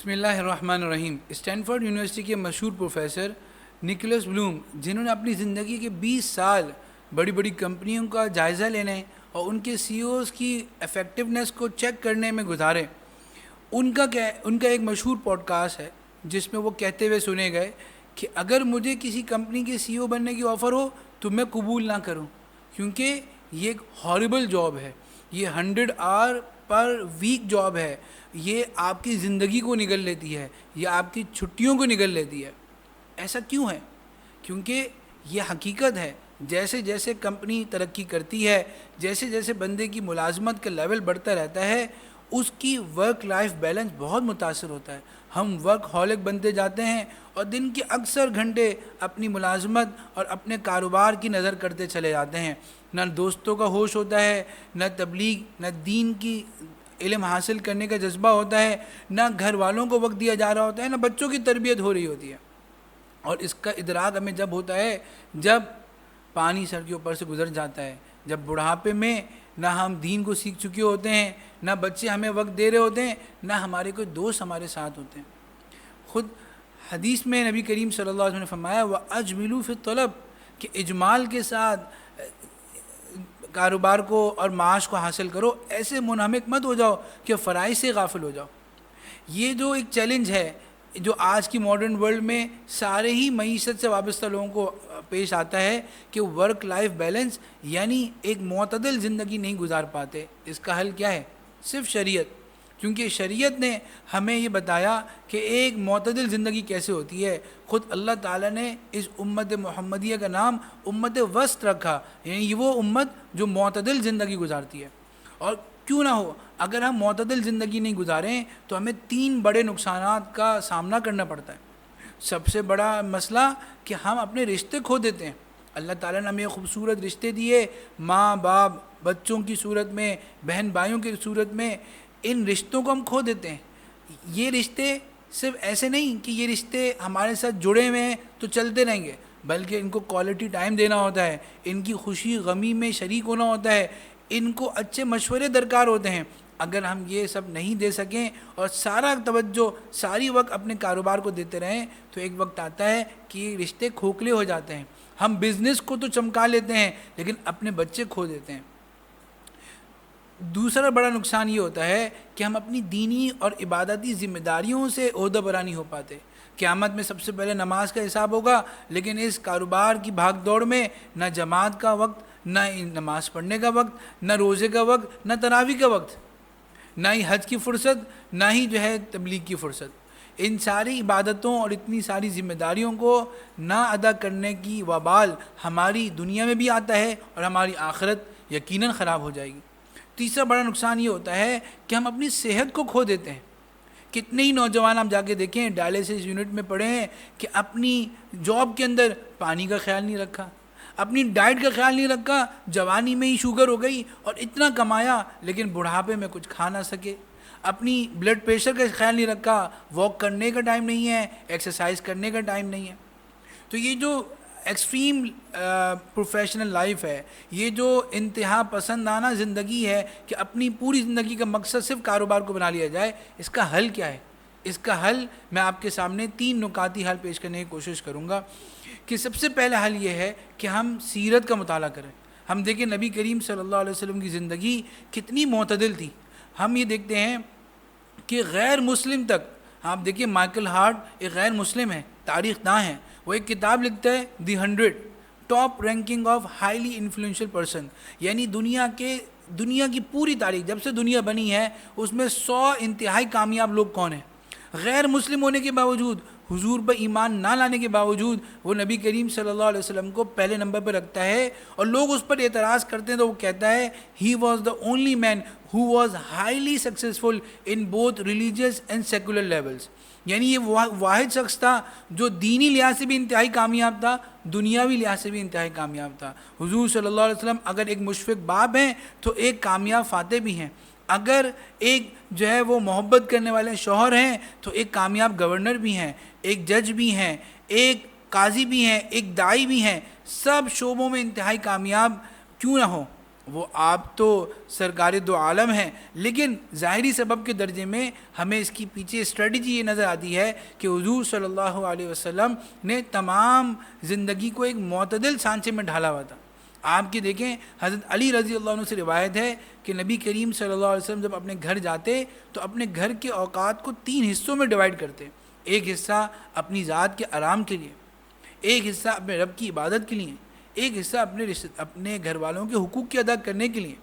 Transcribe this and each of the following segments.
بسم اللہ الرحمن الرحیم۔ اسٹینفورڈ یونیورسٹی کے مشہور پروفیسر نکولس بلوم، جنہوں نے اپنی زندگی کے 20 سال بڑی بڑی کمپنیوں کا جائزہ لینے اور ان کے سی اوز کی افیکٹونیس کو چیک کرنے میں گزارے، ان کا ایک مشہور پوڈ کاسٹ ہے جس میں وہ کہتے ہوئے سنے گئے کہ اگر مجھے کسی کمپنی کے سی او بننے کی آفر ہو تو میں قبول نہ کروں، کیونکہ یہ ایک ہاربل جاب ہے، یہ 100 آور پر ویک جاب ہے، یہ آپ کی زندگی کو نگل لیتی ہے، یہ آپ کی چھٹیوں کو نگل لیتی ہے۔ ایسا کیوں ہے؟ کیونکہ یہ حقیقت ہے، جیسے جیسے کمپنی ترقی کرتی ہے، جیسے جیسے بندے کی ملازمت کا لیول بڑھتا رہتا ہے، اس کی ورک لائف بیلنس بہت متاثر ہوتا ہے۔ ہم ورک ہالک بنتے جاتے ہیں اور دن کے اکثر گھنٹے اپنی ملازمت اور اپنے کاروبار کی نظر کرتے چلے جاتے ہیں، نہ دوستوں کا ہوش ہوتا ہے، نہ تبلیغ، نہ دین کی علم حاصل کرنے کا جذبہ ہوتا ہے، نہ گھر والوں کو وقت دیا جا رہا ہوتا ہے، نہ بچوں کی تربیت ہو رہی ہوتی ہے۔ اور اس کا ادراک ہمیں جب ہوتا ہے جب پانی سر کے اوپر سے گزر جاتا ہے، جب بڑھاپے میں نہ ہم دین کو سیکھ چکے ہوتے ہیں، نہ بچے ہمیں وقت دے رہے ہوتے ہیں، نہ ہمارے کوئی دوست ہمارے ساتھ ہوتے ہیں۔ خود حدیث میں نبی کریم صلی اللہ علیہ وسلم نے فرمایا وَأَجْمِلُوا فِي الطَّلَبِ، کہ اجمال کے ساتھ کاروبار کو اور معاش کو حاصل کرو، ایسے منہمک مت ہو جاؤ کہ فرائض سے غافل ہو جاؤ۔ یہ جو ایک چیلنج ہے جو آج کی ماڈرن ورلڈ میں سارے ہی معیشت سے وابستہ لوگوں کو پیش آتا ہے کہ ورک لائف بیلنس یعنی ایک معتدل زندگی نہیں گزار پاتے۔ اس کا حل کیا ہے؟ صرف شریعت، کیونکہ شریعت نے ہمیں یہ بتایا کہ ایک معتدل زندگی کیسے ہوتی ہے۔ خود اللہ تعالیٰ نے اس امت محمدیہ کا نام امت وسط رکھا، یعنی یہ وہ امت جو معتدل زندگی گزارتی ہے۔ اور کیوں نہ ہو، اگر ہم معتدل زندگی نہیں گزاریں تو ہمیں 3 بڑے نقصانات کا سامنا کرنا پڑتا ہے۔ سب سے بڑا مسئلہ کہ ہم اپنے رشتے کھو دیتے ہیں۔ اللہ تعالیٰ نے ہمیں خوبصورت رشتے دیے، ماں باپ، بچوں کی صورت میں، بہن بھائیوں کی صورت میں، ان رشتوں کو ہم کھو دیتے ہیں۔ یہ رشتے صرف ایسے نہیں کہ یہ رشتے ہمارے ساتھ جڑے ہوئے ہیں تو چلتے رہیں گے، بلکہ ان کو کوالٹی ٹائم دینا ہوتا ہے، ان کی خوشی غمی میں شریک ہونا ہوتا ہے، ان کو اچھے مشورے درکار ہوتے ہیں۔ اگر ہم یہ سب نہیں دے سکیں اور سارا توجہ ساری وقت اپنے کاروبار کو دیتے رہیں تو ایک وقت آتا ہے کہ یہ رشتے کھوکھلے ہو جاتے ہیں۔ ہم بزنس کو تو چمکا لیتے ہیں لیکن اپنے بچے کھو دیتے ہیں۔ دوسرا بڑا نقصان یہ ہوتا ہے کہ ہم اپنی دینی اور عبادتی ذمہ داریوں سے عہدہ برا نہیں ہو پاتے۔ قیامت میں سب سے پہلے نماز کا حساب ہوگا، لیکن اس کاروبار کی بھاگ دوڑ میں نہ جماعت کا وقت، نہ نماز پڑھنے کا وقت، نہ روزے کا وقت، نہ تراویح کا وقت، نہ ہی حج کی فرصت، نہ ہی تبلیغ کی فرصت۔ ان ساری عبادتوں اور اتنی ساری ذمہ داریوں کو نہ ادا کرنے کی وبال ہماری دنیا میں بھی آتا ہے اور ہماری آخرت یقیناً خراب ہو جائے گی۔ تیسرا بڑا نقصان یہ ہوتا ہے کہ ہم اپنی صحت کو کھو دیتے ہیں۔ کتنے ہی نوجوان آپ جا کے دیکھیں ڈائلیسس یونٹ میں پڑے ہیں کہ اپنی جاب کے اندر پانی کا خیال نہیں رکھا، اپنی ڈائٹ کا خیال نہیں رکھا، جوانی میں ہی شوگر ہو گئی اور اتنا کمایا لیکن بڑھاپے میں کچھ کھا نہ سکے، اپنی بلڈ پریشر کا خیال نہیں رکھا، واک کرنے کا ٹائم نہیں ہے، ایکسرسائز کرنے کا ٹائم نہیں ہے۔ تو یہ جو ایکسٹریم پروفیشنل لائف ہے، یہ جو انتہا پسندانہ زندگی ہے کہ اپنی پوری زندگی کا مقصد صرف کاروبار کو بنا لیا جائے، اس کا حل کیا ہے؟ اس کا حل میں آپ کے سامنے 3 نکاتی حل پیش کرنے کی کوشش کروں گا کہ سب سے پہلا حل یہ ہے کہ ہم سیرت کا مطالعہ کریں۔ ہم دیکھیں نبی کریم صلی اللہ علیہ وسلم کی زندگی کتنی معتدل تھی۔ ہم یہ دیکھتے ہیں کہ غیر مسلم تک، آپ دیکھیں مائیکل ہارٹ ایک غیر مسلم ہے، تاریخ داں ہے، وہ ایک کتاب لکھتا ہے دی 100 top ranking of highly influential person, یعنی دنیا کی پوری تاریخ جب سے دنیا بنی ہے اس میں 100 انتہائی کامیاب لوگ کون ہیں۔ غیر مسلم ہونے کے باوجود، حضور پر ایمان نہ لانے کے باوجود وہ نبی کریم صلی اللہ علیہ وسلم کو پہلے نمبر پہ رکھتا ہے، اور لوگ اس پر اعتراض کرتے ہیں تو وہ کہتا ہے he was the only man who was highly successful in both religious and secular levels, یعنی یہ واحد شخص تھا جو دینی لحاظ سے بھی انتہائی کامیاب تھا، دنیاوی لحاظ سے بھی انتہائی کامیاب تھا۔ حضور صلی اللہ علیہ وسلم اگر ایک مشفق باپ ہیں تو ایک کامیاب فاتح بھی ہیں، اگر ایک وہ محبت کرنے والے شوہر ہیں تو ایک کامیاب گورنر بھی ہیں، ایک جج بھی ہیں، ایک قاضی بھی ہیں، ایک داعی بھی ہیں، سب شعبوں میں انتہائی کامیاب کیوں نہ ہو، وہ آپ تو سرکار دو عالم ہیں، لیکن ظاہری سبب کے درجے میں ہمیں اس کی پیچھے اسٹریٹجی یہ نظر آتی ہے کہ حضور صلی اللہ علیہ وسلم نے تمام زندگی کو ایک معتدل سانچے میں ڈھالا ہوا تھا۔ آپ کی دیکھیں حضرت علی رضی اللہ عنہ سے روایت ہے کہ نبی کریم صلی اللہ علیہ وسلم جب اپنے گھر جاتے تو اپنے گھر کے اوقات کو 3 حصوں میں ڈیوائیڈ کرتے، ایک حصہ اپنی ذات کے آرام کے لیے، ایک حصہ اپنے رب کی عبادت کے لیے، ایک حصہ اپنے گھر والوں کے حقوق کی ادا کرنے کے لیے۔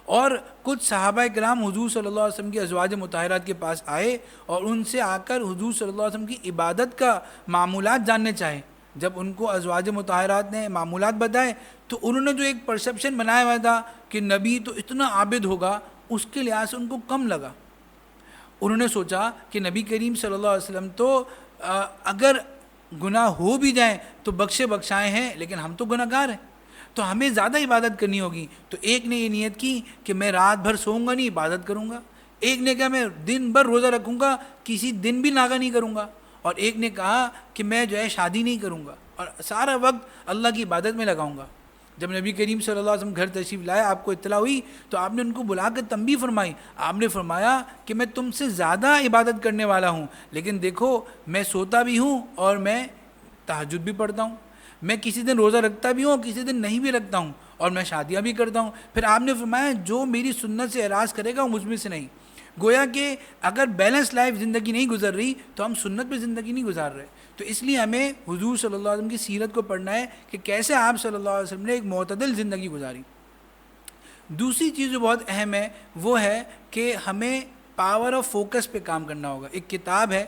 اور کچھ صحابہ کرام حضور صلی اللہ علیہ وسلم کی ازواج مطہرات کے پاس آئے اور ان سے آ کر حضور صلی اللہ علیہ وسلم کی عبادت کا معمولات جاننے چاہے۔ جب ان کو ازواج مطہرات نے معمولات بتائے تو انہوں نے جو ایک پرسیپشن بنایا ہوا تھا کہ نبی تو اتنا عابد ہوگا، اس کے لحاظ سے ان کو کم لگا۔ انہوں نے سوچا کہ نبی کریم صلی اللہ علیہ وسلم تو اگر گناہ ہو بھی جائیں تو بخشے بخشائے ہیں، لیکن ہم تو گناہ گار ہیں، تو ہمیں زیادہ عبادت کرنی ہوگی۔ تو ایک نے یہ نیت کی کہ میں رات بھر سوؤں گا نہیں، عبادت کروں گا۔ ایک نے کہا میں دن بھر روزہ رکھوں گا، کسی دن بھی ناغہ نہیں کروں گا۔ اور ایک نے کہا کہ میں جو ہے شادی نہیں کروں گا اور سارا وقت اللہ کی عبادت میں لگاؤں گا۔ جب نبی کریم صلی اللہ علیہ وسلم گھر تشریف لائے، آپ کو اطلاع ہوئی تو آپ نے ان کو بلا کر تنبیہ فرمائی۔ آپ نے فرمایا کہ میں تم سے زیادہ عبادت کرنے والا ہوں، لیکن دیکھو میں سوتا بھی ہوں اور میں تہجد بھی پڑھتا ہوں، میں کسی دن روزہ رکھتا بھی ہوں، کسی دن نہیں بھی رکھتا ہوں، اور میں شادیاں بھی کرتا ہوں۔ پھر آپ نے فرمایا جو میری سنت سے اعراض کرے گا وہ مجھ میں سے نہیں۔ گویا کہ اگر بیلنس لائف زندگی نہیں گزر رہی تو ہم سنت پہ زندگی نہیں گزار رہے۔ تو اس لیے ہمیں حضور صلی اللہ علیہ وسلم کی سیرت کو پڑھنا ہے کہ کیسے آپ صلی اللہ علیہ وسلم نے ایک معتدل زندگی گزاری۔ دوسری چیز جو بہت اہم ہے وہ ہے کہ ہمیں پاور آف فوکس پہ کام کرنا ہوگا۔ ایک کتاب ہے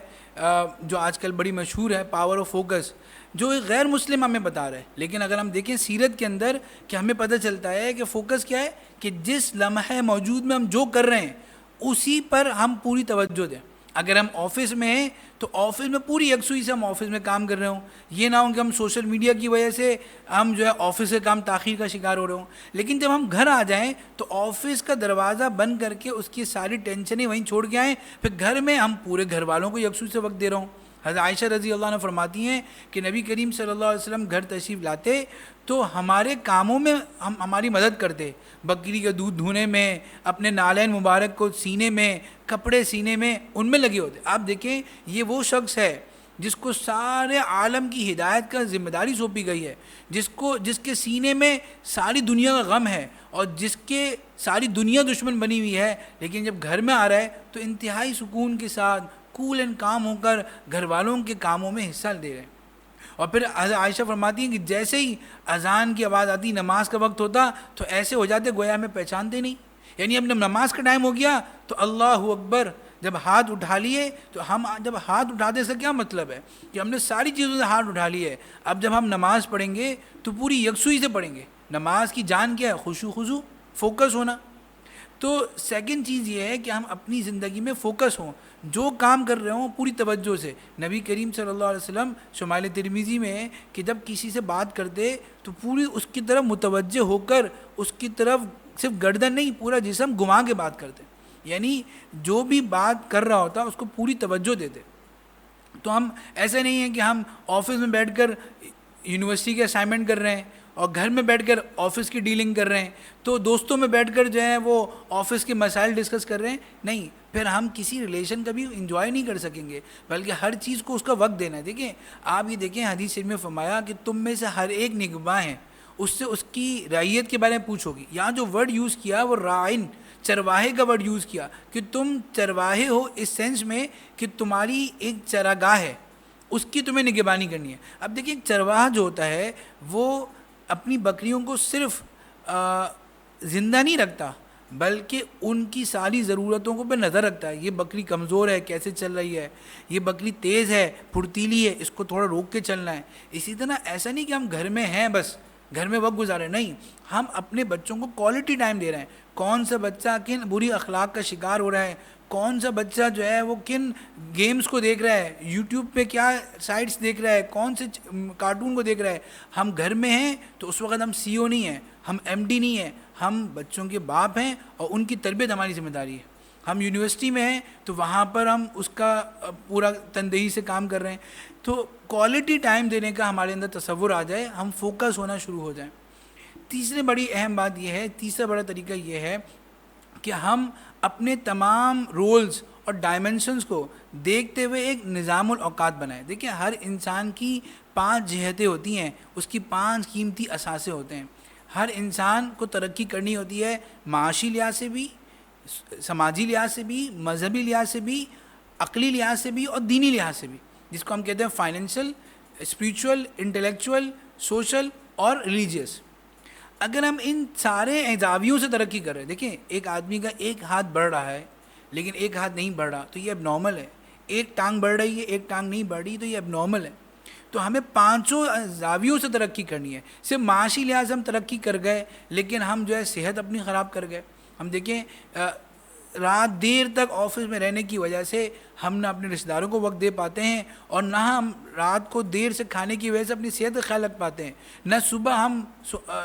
جو آج کل بڑی مشہور ہے، پاور آف فوکس، جو ایک غیر مسلم ہمیں بتا رہا ہے، لیکن اگر ہم دیکھیں سیرت کے اندر کہ ہمیں پتہ چلتا ہے کہ فوکس کیا ہے، کہ جس لمحہ موجود میں ہم جو کر رہے ہیں اسی پر ہم پوری توجہ دیں۔ اگر ہم آفس میں ہیں تو آفس میں پوری یکسوئی سے ہم آفس میں کام کر رہے ہوں، یہ نہ ہو کہ ہم سوشل میڈیا کی وجہ سے ہم جو ہے آفس سے کام تاخیر کا شکار ہو رہے ہوں۔ لیکن جب ہم گھر آ جائیں تو آفس کا دروازہ بند کر کے اس کی ساری ٹینشنیں وہیں چھوڑ کے آئیں، پھر گھر میں ہم پورے گھر والوں کو یکسوئی سے وقت دے رہا ہوں۔ حضرت عائشہ رضی اللہ عنہ فرماتی ہیں کہ نبی کریم صلی اللہ علیہ وسلم گھر تشریف لاتے تو ہمارے کاموں میں ہماری مدد کرتے، بکری کا دودھ دھونے میں، اپنے نالین مبارک کو سینے میں، کپڑے سینے میں، ان میں لگے ہوتے۔ آپ دیکھیں یہ وہ شخص ہے جس کو سارے عالم کی ہدایت کا ذمہ داری سونپی گئی ہے، جس کے سینے میں ساری دنیا کا غم ہے اور جس کے ساری دنیا دشمن بنی ہوئی ہے، لیکن جب گھر میں آ رہا ہے تو انتہائی سکون کے ساتھ کول اینڈ کام ہو کر گھر والوں کے کاموں میں حصہ دے رہے ہیں۔ اور پھر عائشہ فرماتی ہیں کہ جیسے ہی اذان کی آواز آتی، نماز کا وقت ہوتا تو ایسے ہو جاتے گویا ہمیں پہچانتے نہیں، یعنی اب نماز کا ٹائم ہو گیا تو اللہ اکبر جب ہاتھ اٹھا لیے تو ہم جب ہاتھ اٹھاتے اس کا کیا مطلب ہے کہ ہم نے ساری چیزوں سے ہاتھ اٹھا لیے۔ اب جب ہم نماز پڑھیں گے تو پوری یکسوئی سے پڑھیں گے۔ نماز کی جان کیا ہے؟ خشوع خضوع، فوکس ہونا۔ تو سیکنڈ چیز یہ ہے کہ ہم اپنی زندگی میں فوکس ہوں، جو کام کر رہے ہوں پوری توجہ سے۔ نبی کریم صلی اللہ علیہ وسلم شمائل ترمذی میں ہے کہ جب کسی سے بات کرتے تو پوری اس کی طرف متوجہ ہو کر اس کی طرف صرف گردن نہیں پورا جسم گھما کے بات کرتے، یعنی جو بھی بات کر رہا ہوتا اس کو پوری توجہ دیتے۔ تو ہم ایسا نہیں ہے کہ ہم آفس میں بیٹھ کر یونیورسٹی کے اسائنمنٹ کر رہے ہیں اور گھر میں بیٹھ کر آفس کی ڈیلنگ کر رہے ہیں، تو دوستوں میں بیٹھ کر جو ہے وہ آفس کے مسائل ڈسکس کر رہے ہیں، نہیں، پھر ہم کسی ریلیشن کا بھی انجوائے نہیں کر سکیں گے، بلکہ ہر چیز کو اس کا وقت دینا ہے۔ دیکھیں آپ یہ دیکھیں حدیث شریف میں فرمایا کہ تم میں سے ہر ایک نگہباں ہے، اس سے اس کی رعیت کے بارے میں پوچھو گی۔ یہاں جو ورڈ یوز کیا وہ رائن، چرواہے کا ورڈ یوز کیا کہ تم چرواہے ہو اس سینس میں کہ تمہاری ایک چراگاہ ہے، اس کی تمہیں نگہبانی کرنی ہے۔ اب دیکھیں چرواہا جو ہوتا ہے وہ اپنی بکریوں کو صرف زندہ نہیں رکھتا بلکہ ان کی ساری ضرورتوں کو پہ نظر رکھتا ہے۔ یہ بکری کمزور ہے، کیسے چل رہی ہے، یہ بکری تیز ہے، پھرتیلی ہے، اس کو تھوڑا روک کے چلنا ہے۔ اسی طرح ایسا نہیں کہ ہم گھر میں ہیں بس گھر میں وقت گزارے، نہیں، ہم اپنے بچوں کو کوالٹی ٹائم دے رہے ہیں۔ کون سا بچہ کن بری اخلاق کا شکار ہو رہا ہے، کون سا بچہ جو ہے وہ کن گیمز کو دیکھ رہا ہے، یوٹیوب پہ کیا سائٹس دیکھ رہا ہے، کون سے کارٹون کو دیکھ رہا ہے۔ ہم گھر میں ہیں تو اس وقت ہم سی او نہیں ہیں، ہم ایم ڈی نہیں ہیں، ہم بچوں کے باپ ہیں اور ان کی تربیت ہماری ذمہ داری ہے۔ ہم یونیورسٹی میں ہیں تو وہاں پر ہم اس کا پورا تندہی سے کام کر رہے ہیں۔ تو کوالٹی ٹائم دینے کا ہمارے اندر تصور آ جائے، ہم فوکس ہونا شروع ہو جائیں۔ تیسری بڑی اہم بات یہ ہے، تیسرا بڑا طریقہ یہ ہے کہ ہم اپنے تمام رولز اور ڈائمنشنز کو دیکھتے ہوئے ایک نظام الاوقات بنائیں۔ دیکھیں ہر انسان کی 5 جہتیں ہوتی ہیں، اس کی 5 قیمتی اثاثے ہوتے ہیں۔ ہر انسان کو ترقی کرنی ہوتی ہے، معاشی لحاظ سے بھی، سماجی لحاظ سے بھی، مذہبی لحاظ سے بھی، عقلی لحاظ سے بھی اور دینی لحاظ سے بھی، جس کو ہم کہتے ہیں فائنینشیل، اسپریچول، انٹلیکچول، سوشل اور ریلیجیس۔ اگر ہم ان سارے زاویوں سے ترقی کر رہے ہیں، دیکھیں ایک آدمی کا ایک ہاتھ بڑھ رہا ہے لیکن ایک ہاتھ نہیں بڑھ رہا تو یہ اب نارمل ہے، ایک ٹانگ بڑھ رہی ہے ایک ٹانگ نہیں بڑھ رہی تو یہ اب نارمل ہے۔ تو ہمیں 5 زاویوں سے ترقی کرنی ہے۔ صرف معاشی لحاظ سے ہم ترقی کر گئے لیکن ہم جو ہے صحت اپنی خراب کر گئے۔ ہم دیکھیں رات دیر تک آفس میں رہنے کی وجہ سے ہم نہ اپنے رشتہ داروں کو وقت دے پاتے ہیں اور نہ ہم رات کو دیر سے کھانے کی وجہ سے اپنی صحت کا خیال رکھ پاتے ہیں، نہ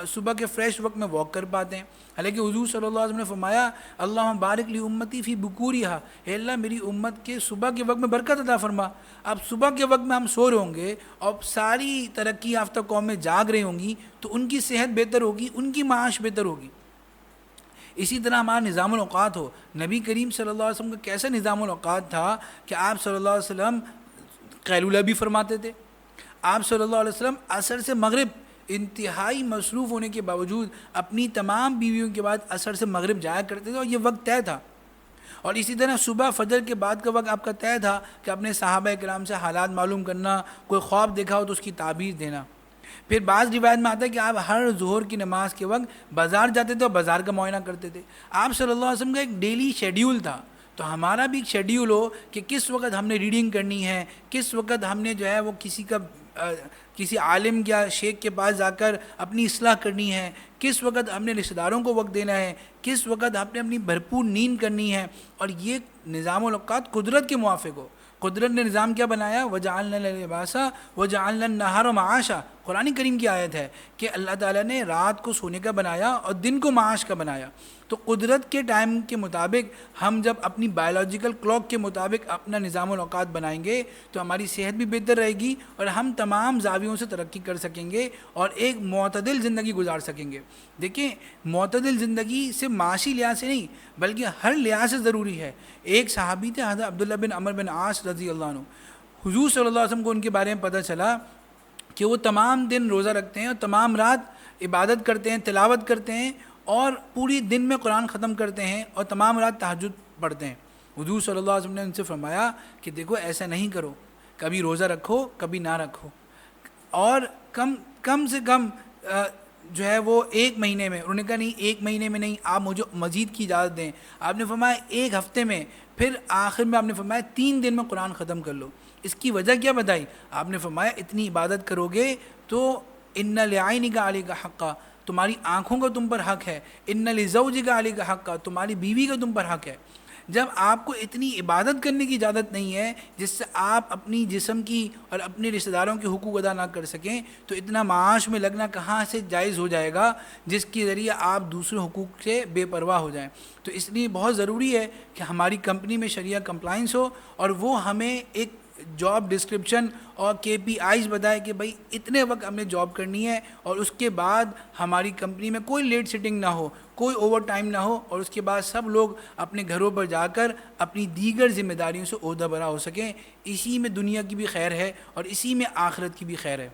صبح کے فریش وقت میں واک کر پاتے ہیں۔ حالانکہ حضور صلی اللہ علیہ وسلم نے فرمایا اللہم بارک لی امتی فی بکورہا، اے اللہ میری امت کے صبح کے وقت میں برکت عطا فرما۔ اب صبح کے وقت میں ہم سو رہے ہوں گے اور ساری ترقی یافتہ قومیں جاگ رہی ہوں گی تو ان کی صحت بہتر ہوگی، ان کی معاش بہتر ہوگی۔ اسی طرح ہمارا نظام الاوقات ہو۔ نبی کریم صلی اللہ علیہ وسلم کا کیسا نظام الاوقات تھا کہ آپ صلی اللہ علیہ وسلم قیلولہ بھی فرماتے تھے۔ آپ صلی اللہ علیہ وسلم عصر سے مغرب انتہائی مصروف ہونے کے باوجود اپنی تمام بیویوں کے بعد عصر سے مغرب جایا کرتے تھے اور یہ وقت طے تھا۔ اور اسی طرح صبح فجر کے بعد کا وقت آپ کا طے تھا کہ اپنے صحابہ کرام سے حالات معلوم کرنا، کوئی خواب دیکھا ہو تو اس کی تعبیر دینا۔ پھر بعض روایت میں آتا ہے کہ آپ ہر ظہر کی نماز کے وقت بازار جاتے تھے اور بازار کا معائنہ کرتے تھے۔ آپ صلی اللہ علیہ وسلم کا ایک ڈیلی شیڈیول تھا، تو ہمارا بھی ایک شیڈیول ہو کہ کس وقت ہم نے ریڈنگ کرنی ہے، کس وقت ہم نے جو ہے وہ کسی عالم یا شیخ کے پاس جا کر اپنی اصلاح کرنی ہے، کس وقت ہم نے رشتہ داروں کو وقت دینا ہے، کس وقت ہم نے اپنی بھرپور نیند کرنی ہے۔ اور یہ نظام الاوقات قدرت کے موافق ہو۔ قدرت نے نظام کیا بنایا؟ وَجَعَلْنَا اللَّيْلَ لِبَاسًا وَجَعَلْنَا النَّهَارَ مَعَاشًا۔ قرآن کریم کی آیت ہے کہ اللہ تعالیٰ نے رات کو سونے کا بنایا اور دن کو معاش کا بنایا۔ تو قدرت کے ٹائم کے مطابق ہم جب اپنی بایولوجیکل کلاک کے مطابق اپنا نظام الاوقات بنائیں گے تو ہماری صحت بھی بہتر رہے گی اور ہم تمام زاویوں سے ترقی کر سکیں گے اور ایک معتدل زندگی گزار سکیں گے۔ دیکھیں معتدل زندگی صرف معاشی لحاظ سے نہیں بلکہ ہر لحاظ سے ضروری ہے۔ ایک صحابی تھے حضرت عبداللہ بن عمر بن عاص رضی اللہ عنہ، حضور صلی اللہ علیہ وسلم کو ان کے بارے میں پتہ چلا کہ وہ تمام دن روزہ رکھتے ہیں اور تمام رات عبادت کرتے ہیں، تلاوت کرتے ہیں اور پوری دن میں قرآن ختم کرتے ہیں اور تمام رات تہجد پڑھتے ہیں۔ حضور صلی اللہ علیہ وسلم نے ان سے فرمایا کہ دیکھو ایسا نہیں کرو، کبھی روزہ رکھو کبھی نہ رکھو، اور کم سے کم جو ہے وہ 1 مہینے میں، انہوں نے کہا نہیں 1 مہینے میں نہیں، آپ مجھے مزید کی اجازت دیں۔ آپ نے فرمایا 1 ہفتے میں، پھر آخر میں آپ نے فرمایا 3 دن میں قرآن ختم کر لو۔ اس کی وجہ کیا بتائی؟ آپ نے فرمایا اتنی عبادت کرو گے تو ان لعینک علیک حقا، تمہاری آنکھوں کا تم پر حق ہے، ان لزوجک علیک حقا، تمہاری بیوی کا تم پر حق ہے۔ جب آپ کو اتنی عبادت کرنے کی اجازت نہیں ہے جس سے آپ اپنی جسم کی اور اپنے رشتہ داروں کے حقوق ادا نہ کر سکیں تو اتنا معاش میں لگنا کہاں سے جائز ہو جائے گا جس کے ذریعے آپ دوسرے حقوق سے بے پرواہ ہو جائیں۔ تو اس لیے بہت ضروری ہے کہ ہماری کمپنی میں شریعہ کمپلائنس ہو اور وہ ہمیں ایک جاب ڈسکرپشن اور KPIs بتائے کہ بھائی اتنے وقت ہم نے جاب کرنی ہے اور اس کے بعد ہماری کمپنی میں کوئی لیٹ سٹنگ نہ ہو، کوئی اوور ٹائم نہ ہو، اور اس کے بعد سب لوگ اپنے گھروں پر جا کر اپنی دیگر ذمہ داریوں سے عہدہ برا ہو سکیں۔ اسی میں دنیا کی بھی خیر ہے اور اسی میں آخرت کی بھی خیر ہے۔